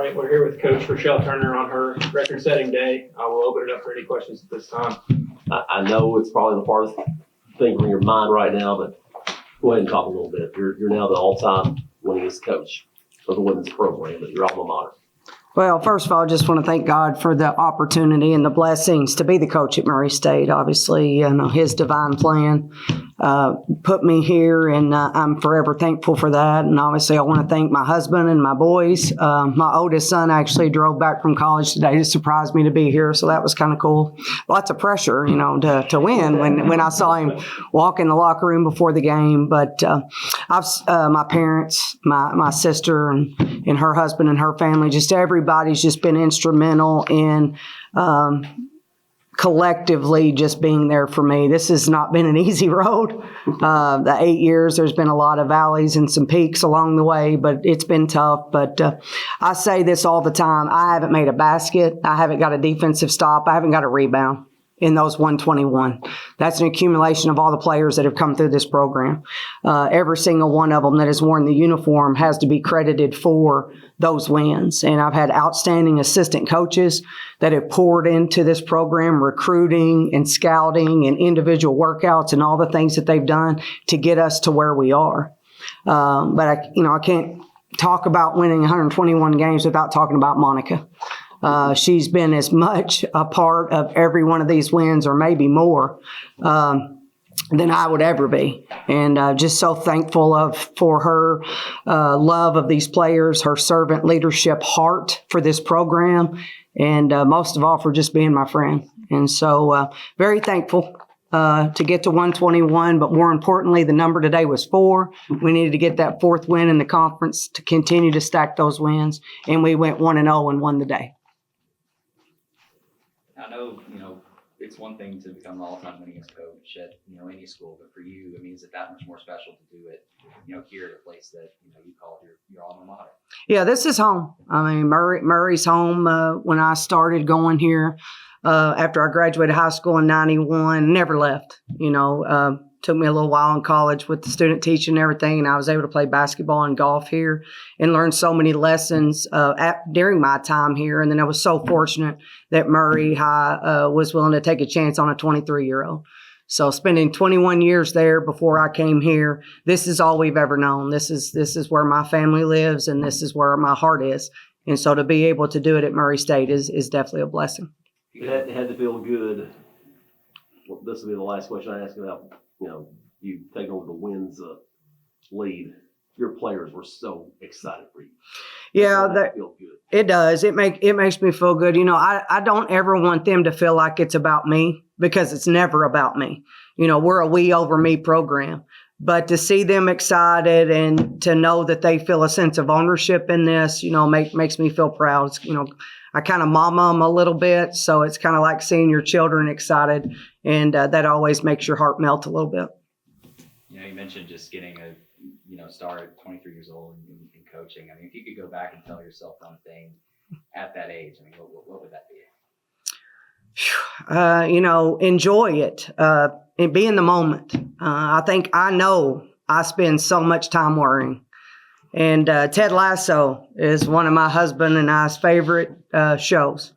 right, we're here with Coach Rechelle Turner on her record-setting day. I will open it up for any questions at this time. I know it's probably the farthest thing from your mind right now, but go ahead and talk a little bit. You're now the all-time winningest coach of the women's program at your alma mater. Well, first of all, I just want to thank God for the opportunity and the blessings to be the coach at Murray State. Obviously, His divine plan put me here, and I'm forever thankful for that. And obviously, I want to thank my husband and my boys. My oldest son actually drove back from college today to surprise me to be here, so that was kind of cool. Lots of pressure, to win when I saw him walk in the locker room before the game. But my parents, my sister, and her husband and her family, just everybody's just been instrumental in collectively just being there for me. This has not been an easy road. The 8 years, there's been a lot of valleys and some peaks along the way, but it's been tough. But I say this all the time. I haven't made a basket. I haven't got a defensive stop. I haven't got a rebound in those 121. That's an accumulation of all the players that have come through this program. Every single one of them that has worn the uniform has to be credited for those wins. And I've had outstanding assistant coaches that have poured into this program, recruiting and scouting and individual workouts and all the things that they've done to get us to where we are. But I can't talk about winning 121 games without talking about Monica. She's been as much a part of every one of these wins, or maybe more, than I would ever be. And just so thankful for her love of these players, her servant leadership heart for this program, and most of all for just being my friend. And so very thankful to get to 121, but more importantly, the number today was 4. We needed to get that 4th win in the conference to continue to stack those wins, and we went 1-0 and won the day. I know, it's one thing to become the all-time winningest coach at, any school, but for you, is it that much more special to do it, here at a place that, you call your alma mater? Yeah, this is home. Murray's home. When I started going here, after I graduated high school in 91, never left, Took me a little while in college with the student teaching and everything, and I was able to play basketball and golf here and learn so many lessons during my time here. And then I was so fortunate that Murray High was willing to take a chance on a 23-year-old. So spending 21 years there before I came here, this is all we've ever known. This is where my family lives, and this is where my heart is. And so to be able to do it at Murray State is definitely a blessing. It had to feel good. Well, this will be the last question I ask about. You take over the wins lead. Your players were so excited for you. Yeah, that feels good. It does. It makes me feel good. I don't ever want them to feel like it's about me, because it's never about me. We're a we over me program. But to see them excited and to know that they feel a sense of ownership in this, makes me feel proud. I kind of mama them a little bit, so it's kind of like seeing your children excited, and that always makes your heart melt a little bit. You mentioned just getting a start at 23 years old in coaching. If you could go back and tell yourself one thing at that age, what would that be? Enjoy it and be in the moment. I know I spend so much time worrying. And Ted Lasso is one of my husband and I's favorite shows.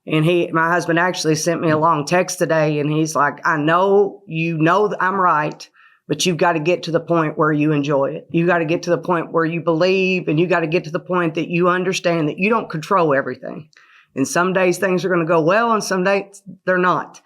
And my husband actually sent me a long text today, and he's like, I know that I'm right, but you've got to get to the point where you enjoy it. You got to get to the point where you believe, and you got to get to the point that you understand that you don't control everything. And some days things are going to go well, and some days they're not.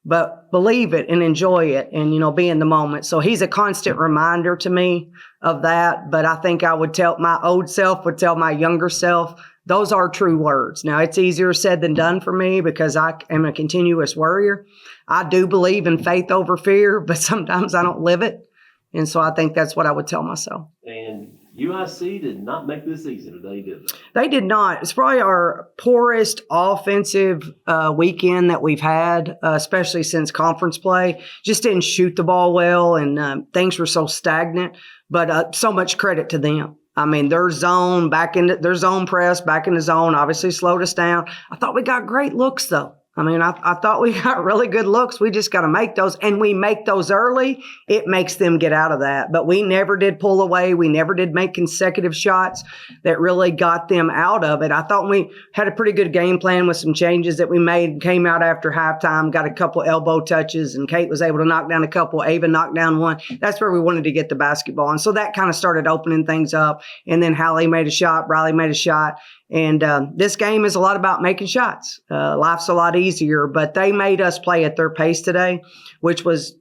But believe it and enjoy it, and, be in the moment. So he's a constant reminder to me of that. But I think I would tell my old self, would tell my younger self, those are true words. Now, it's easier said than done for me because I am a continuous worrier. I do believe in faith over fear, but sometimes I don't live it. And so I think that's what I would tell myself. And UIC did not make this easy today, did they? They did not. It's probably our poorest offensive weekend that we've had, especially since conference play. Just didn't shoot the ball well, and things were so stagnant. But so much credit to them. Their zone press back in the zone obviously slowed us down. I thought we got great looks though. I mean, I thought we got really good looks. We just got to make those, and we make those early. It makes them get out of that. But we never did pull away. We never did make consecutive shots that really got them out of it. I thought we had a pretty good game plan with some changes that we made, came out after halftime, got a couple elbow touches, and Kate was able to knock down a couple. Ava knocked down one. That's where we wanted to get the basketball. And so that kind of started opening things up. And then Hallie made a shot, Riley made a shot. And this game is a lot about making shots. Life's a lot easier, but they made us play at their pace today, which was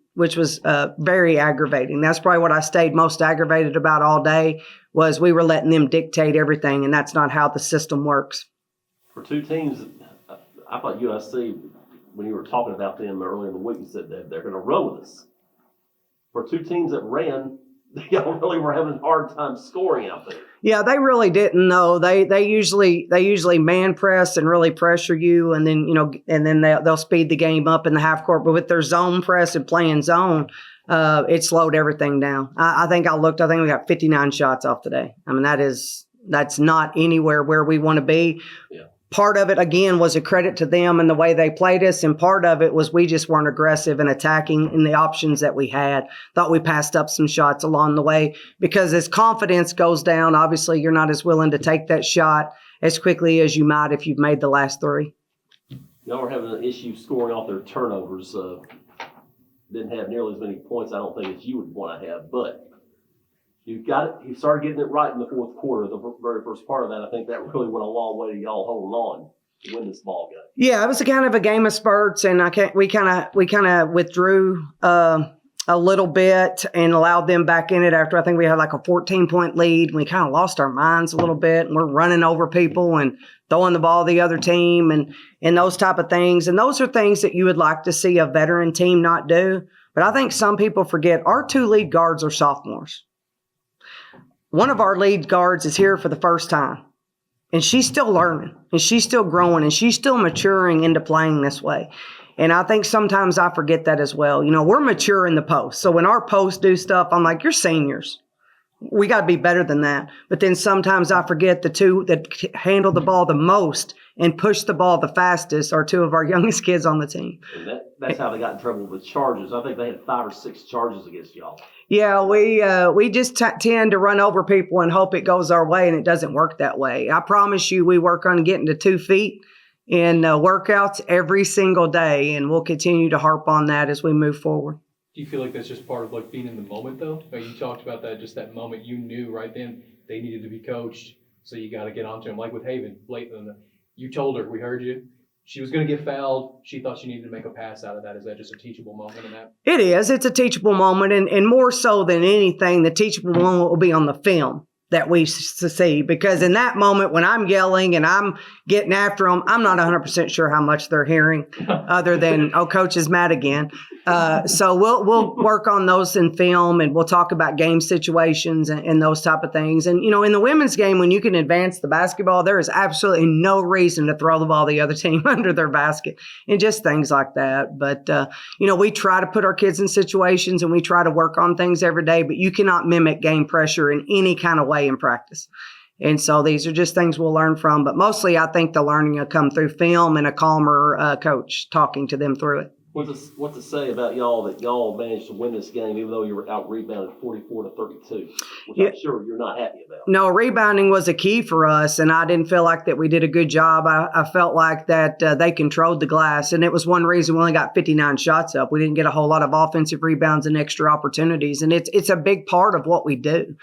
very aggravating. That's probably what I stayed most aggravated about all day, was we were letting them dictate everything, and that's not how the system works. For two teams, I thought USC, when you were talking about them earlier in the week, you said that they're going to run with us. For two teams that ran, y'all really were having a hard time scoring out there. Yeah, they really didn't though. They usually man press and really pressure you, and then they'll speed the game up in the half court. But with their zone press and playing zone, it slowed everything down. I think we got 59 shots off today. I mean, that's not anywhere where we want to be. Yeah. Part of it, again, was a credit to them and the way they played us, and part of it was we just weren't aggressive and attacking in the options that we had. Thought we passed up some shots along the way, because as confidence goes down, obviously you're not as willing to take that shot as quickly as you might if you've made the last three. Y'all were having an issue scoring off their turnovers. Didn't have nearly as many points, I don't think, as you would want to have, but you started getting it right in the fourth quarter, the very first part of that. I think that really went a long way to y'all holding on to win this ball game. Yeah, it was a kind of a game of spurts, and we kind of withdrew a little bit and allowed them back in it after I think we had like a 14-point lead. We kind of lost our minds a little bit, and we're running over people and throwing the ball to the other team and those type of things. And those are things that you would like to see a veteran team not do. But I think some people forget our two lead guards are sophomores. One of our lead guards is here for the first time, and she's still learning, and she's still growing, and she's still maturing into playing this way. And I think sometimes I forget that as well. We're mature in the post. So when our posts do stuff, I'm like, you're seniors. We got to be better than that. But then sometimes I forget the two that handle the ball the most and push the ball the fastest are two of our youngest kids on the team. And that's how they got in trouble with charges. I think they had 5 or 6 charges against y'all. Yeah, we just tend to run over people and hope it goes our way, and it doesn't work that way. I promise you we work on getting to 2 feet in workouts every single day, and we'll continue to harp on that as we move forward. Do you feel like that's just part of like being in the moment though? Like you talked about that, just that moment you knew right then they needed to be coached, so you got to get onto them. Like with Haven, late in you told her, we heard you. She was going to get fouled. She thought she needed to make a pass out of that. Is that just a teachable moment in that? It is. It's a teachable moment, and more so than anything, the teachable moment will be on the film that we see, because in that moment when I'm yelling and I'm getting after them, I'm not 100% sure how much they're hearing other than, oh, coach is mad again. So we'll work on those in film, and we'll talk about game situations and those type of things. And, in the women's game, when you can advance the basketball, there is absolutely no reason to throw the ball the other team under their basket and just things like that. But, we try to put our kids in situations and we try to work on things every day, but you cannot mimic game pressure in any kind of way in practice. And so these are just things we'll learn from. But mostly I think the learning will come through film and a calmer coach talking to them through it. What to say about y'all that y'all managed to win this game even though you were out rebounded 44-32, which I'm sure you're not happy about. No, rebounding was a key for us, and I didn't feel like that we did a good job. I felt like that they controlled the glass, and it was one reason we only got 59 shots up. We didn't get a whole lot of offensive rebounds and extra opportunities, and it's a big part of what we do.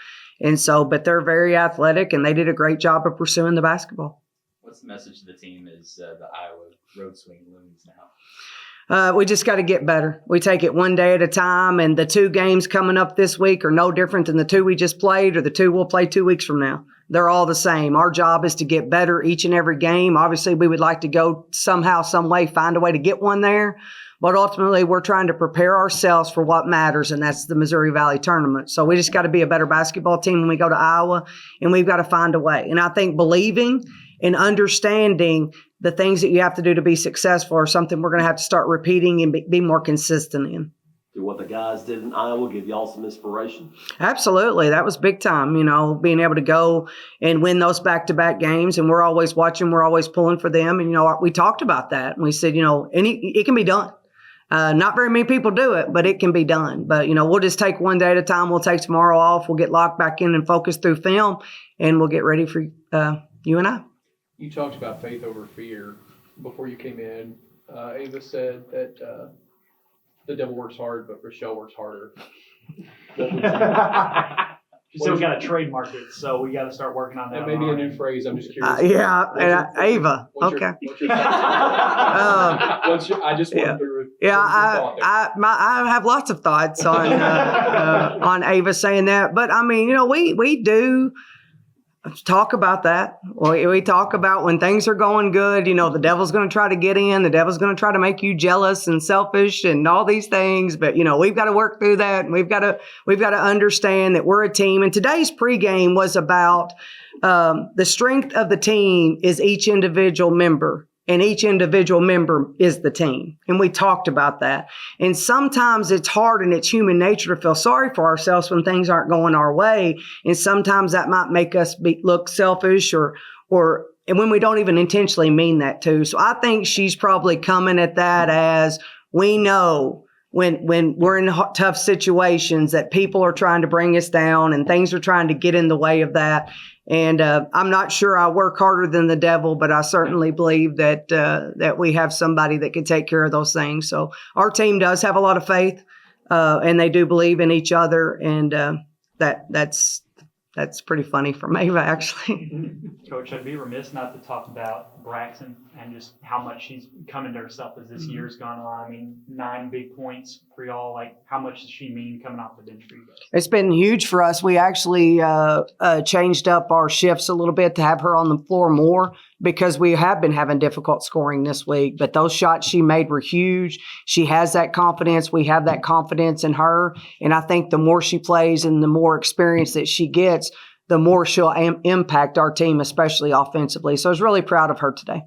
And so, but they're very athletic, and they did a great job of pursuing the basketball. What's the message to the team as the Iowa road swing looms now? We just got to get better. We take it one day at a time, and the 2 games coming up this week are no different than the 2 we just played or the 2 we'll play 2 weeks from now. They're all the same. Our job is to get better each and every game. Obviously, we would like to go somehow, some way, find a way to get one there. But ultimately, we're trying to prepare ourselves for what matters, and that's the Missouri Valley Tournament. So we just got to be a better basketball team when we go to Iowa, and we've got to find a way. And I think believing and understanding the things that you have to do to be successful are something we're going to have to start repeating and be more consistent in. Do what the guys did in Iowa, give y'all some inspiration? Absolutely. That was big time, being able to go and win those back-to-back games. And we're always watching, we're always pulling for them. And, we talked about that. And we said, it can be done. Not very many people do it, but it can be done. But, we'll just take one day at a time. We'll take tomorrow off. We'll get locked back in and focus through film, and we'll get ready for you and I. You talked about faith over fear before you came in. Ava said that the devil works hard, but Rechelle works harder. She said we got to trademark it, so we got to start working on that. That may be a new phrase. I'm just curious. Ava. Okay. What's your I just want to. Yeah, I have lots of thoughts on Ava saying that, but I mean, we do talk about that. We talk about when things are going good, the devil's going to try to get in, the devil's going to try to make you jealous and selfish and all these things. But, we've got to work through that, and we've got to understand that we're a team. And today's pregame was about the strength of the team is each individual member. And each individual member is the team. And we talked about that. And sometimes it's hard and it's human nature to feel sorry for ourselves when things aren't going our way. And sometimes that might make us look selfish or and when we don't even intentionally mean that too. So I think she's probably coming at that as we know when we're in tough situations that people are trying to bring us down and things are trying to get in the way of that. And I'm not sure I work harder than the devil, but I certainly believe that we have somebody that can take care of those things. So our team does have a lot of faith, and they do believe in each other, and that's pretty funny for Ava, actually. Coach, I'd be remiss not to talk about Braxton and just how much she's come into herself as this year's gone on. I mean, 9 big points for y'all. Like, how much does she mean coming off the bench for you guys? It's been huge for us. We actually changed up our shifts a little bit to have her on the floor more because we have been having difficult scoring this week. But those shots she made were huge. She has that confidence. We have that confidence in her. And I think the more she plays and the more experience that she gets, the more she'll impact our team, especially offensively. So I was really proud of her today.